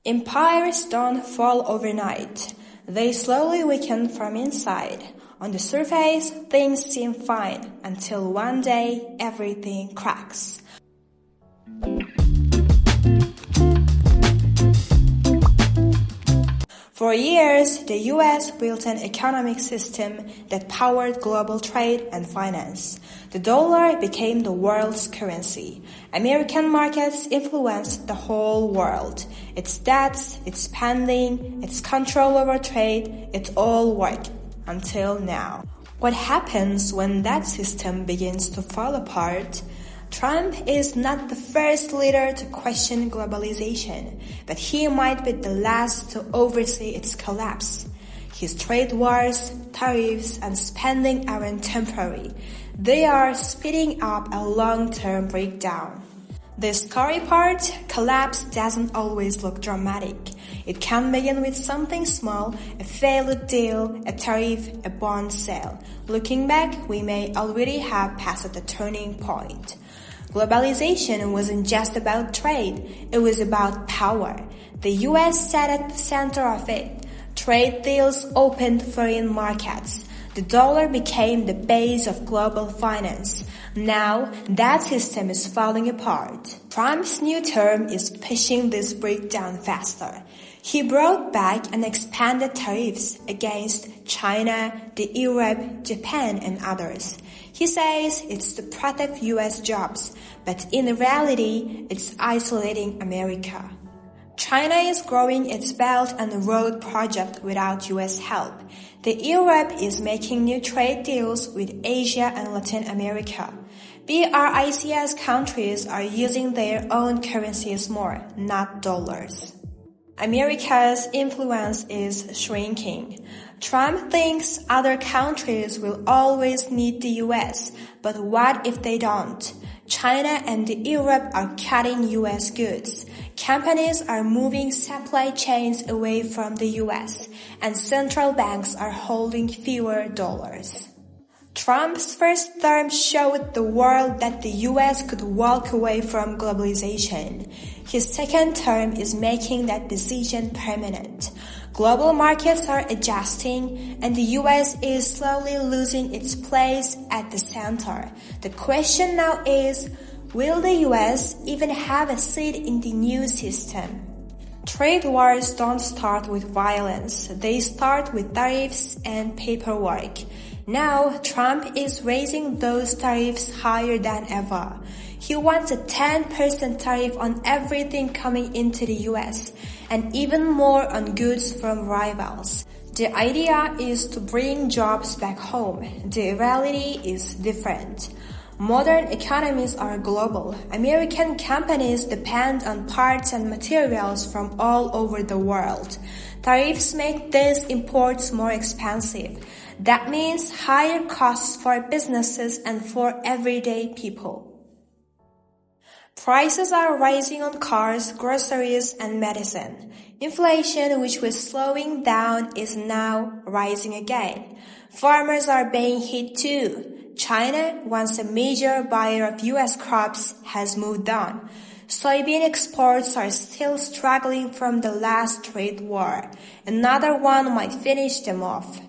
Empires don't fall overnight. They slowly weaken from inside. On the surface, things seem fine until one day everything cracks. For years, the US built an economic system that powered global trade and finance. The dollar became the world's currency. American markets influenced the whole world. Its debts, its spending, its control over trade, it all worked until now. What happens when that system begins to fall apart? Trump is not the first leader to question globalization, but he might be the last to oversee its collapse. His trade wars, tariffs, and spending aren't temporary. They are speeding up a long-term breakdown. The scary part, collapse doesn't always look dramatic. It can begin with something small, a failed deal, a tariff, a bond sale. Looking back, we may already have passed the turning point. Globalization wasn't just about trade, it was about power. The US sat at the center of it. Trade deals opened foreign markets. The dollar became the base of global finance. Now, that system is falling apart. Trump's new term is pushing this breakdown faster. He brought back and expanded tariffs against China, Europe, Japan, and others. He says it's to protect US jobs, but in reality, it's isolating America. China is growing its Belt and Road project without US help. Europe is making new trade deals with Asia and Latin America. BRICS countries are using their own currencies more, not dollars. America's influence is shrinking. Trump thinks other countries will always need the US, but what if they don't? China and Europe are cutting US goods. Companies are moving supply chains away from the US, and central banks are holding fewer dollars. Trump's first term showed the world that the US could walk away from globalization. His second term is making that decision permanent. Global markets are adjusting, and the US is slowly losing its place at the center. The question now is, will the US even have a seat in the new system? Trade wars don't start with violence. They start with tariffs and paperwork. Now, Trump is raising those tariffs higher than ever. He wants a 10% tariff on everything coming into the US, and even more on goods from rivals. The idea is to bring jobs back home. The reality is different. Modern economies are global. American companies depend on parts and materials from all over the world. Tariffs make these imports more expensive. That means higher costs for businesses and for everyday people. Prices are rising on cars, groceries, and medicine. Inflation, which was slowing down, is now rising again. Farmers are being hit too. China, once a major buyer of US crops, has moved on. Soybean exports are still struggling from the last trade war. Another one might finish them off.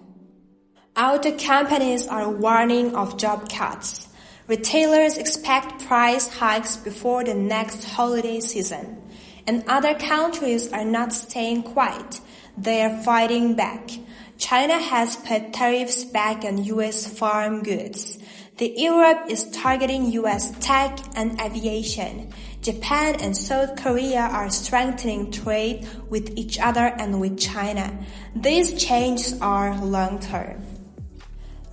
Auto companies are warning of job cuts. Retailers expect price hikes before the next holiday season. And other countries are not staying quiet. They are fighting back. China has put tariffs back on US farm goods. Europe is targeting US tech and aviation. Japan and South Korea are strengthening trade with each other and with China. These changes are long-term.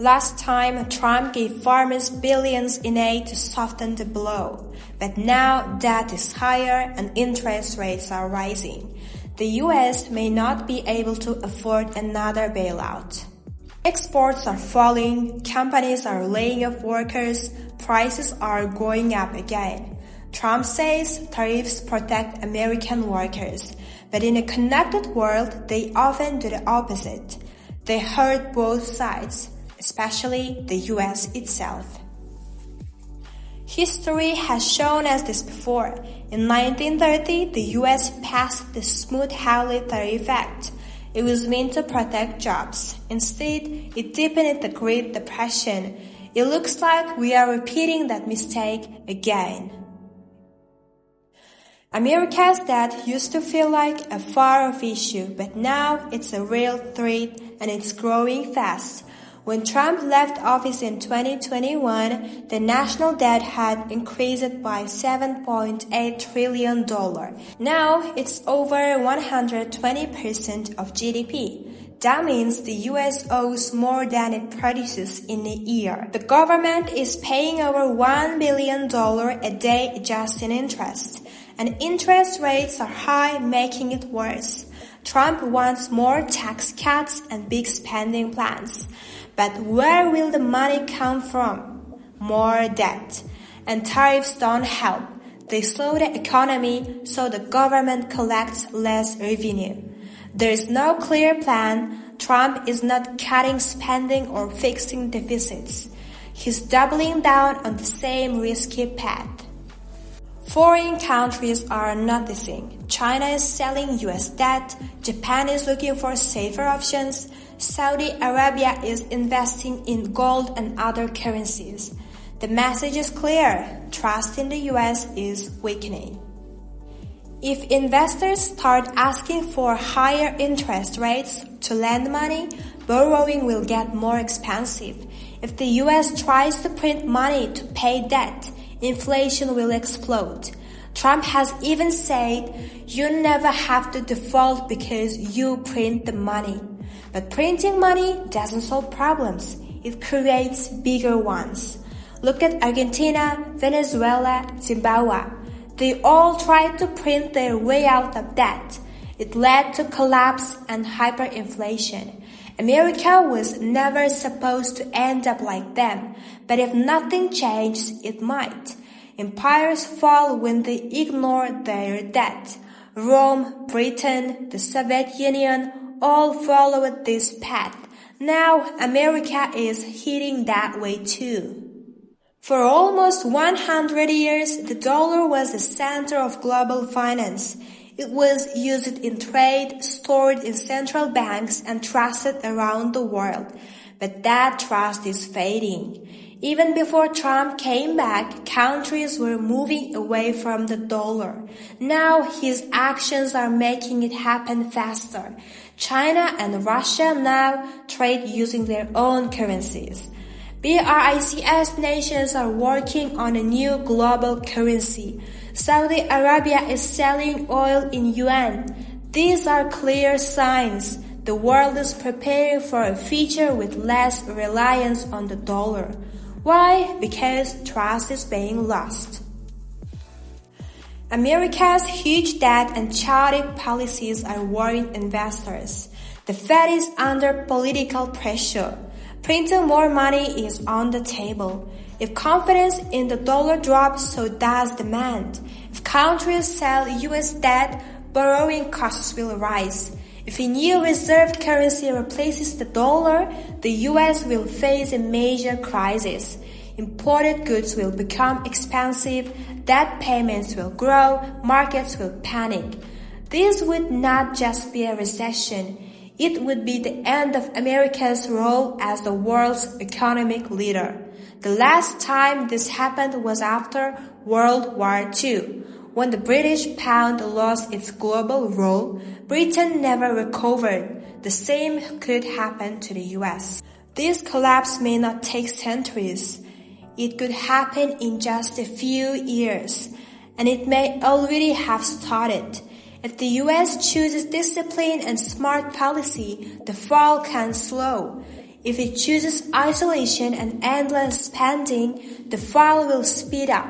Last time, Trump gave farmers billions in aid to soften the blow. But now debt is higher and interest rates are rising. The US may not be able to afford another bailout. Exports are falling, companies are laying off workers, prices are going up again. Trump says tariffs protect American workers, but in a connected world, they often do the opposite. They hurt both sides, especially the US itself. History has shown us this before. In 1930, the US passed the Smoot-Hawley Tariff Act. It was meant to protect jobs. Instead, it deepened the Great Depression. It looks like we are repeating that mistake again. America's debt used to feel like a far-off issue, but now it's a real threat and it's growing fast. When Trump left office in 2021, the national debt had increased by $7.8 trillion. Now it's over 120% of GDP. That means the US owes more than it produces in a year. The government is paying over $1 billion a day just in interest. And interest rates are high, making it worse. Trump wants more tax cuts and big spending plans. But where will the money come from? More debt. And tariffs don't help. They slow the economy so the government collects less revenue. There is no clear plan. Trump is not cutting spending or fixing deficits. He's doubling down on the same risky path. Foreign countries are noticing. China is selling US debt, Japan is looking for safer options, Saudi Arabia is investing in gold and other currencies. The message is clear. Trust in the US is weakening. If investors start asking for higher interest rates to lend money, borrowing will get more expensive. If the US tries to print money to pay debt, inflation will explode. Trump has even said, you never have to default because you print the money. But printing money doesn't solve problems. It creates bigger ones. Look at Argentina, Venezuela, Zimbabwe. They all tried to print their way out of debt. It led to collapse and hyperinflation. America was never supposed to end up like them, but if nothing changes, it might. Empires fall when they ignore their debt. Rome, Britain, the Soviet Union all followed this path. Now America is heading that way too. For almost 100 years, the dollar was the center of global finance. It was used in trade, stored in central banks, and trusted around the world. But that trust is fading. Even before Trump came back, countries were moving away from the dollar. Now his actions are making it happen faster. China and Russia now trade using their own currencies. BRICS nations are working on a new global currency. Saudi Arabia is selling oil in yuan. These are clear signs. The world is preparing for a future with less reliance on the dollar. Why? Because trust is being lost. America's huge debt and chaotic policies are worrying investors. The Fed is under political pressure. Printing more money is on the table. If confidence in the dollar drops, so does demand. If countries sell US debt, borrowing costs will rise. If a new reserve currency replaces the dollar, the US will face a major crisis. Imported goods will become expensive, debt payments will grow, markets will panic. This would not just be a recession. It would be the end of America's role as the world's economic leader. The last time this happened was after World War II. When the British pound lost its global role, Britain never recovered. The same could happen to the US. This collapse may not take centuries. It could happen in just a few years, and it may already have started. If the US chooses discipline and smart policy, the fall can slow. If it chooses isolation and endless spending, the fall will speed up.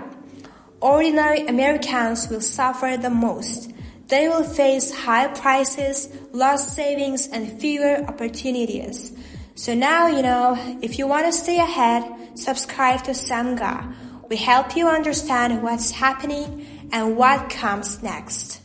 Ordinary Americans will suffer the most. They will face high prices, lost savings, and fewer opportunities. So now you know, if you want to stay ahead, subscribe to Samga. We help you understand what's happening and what comes next.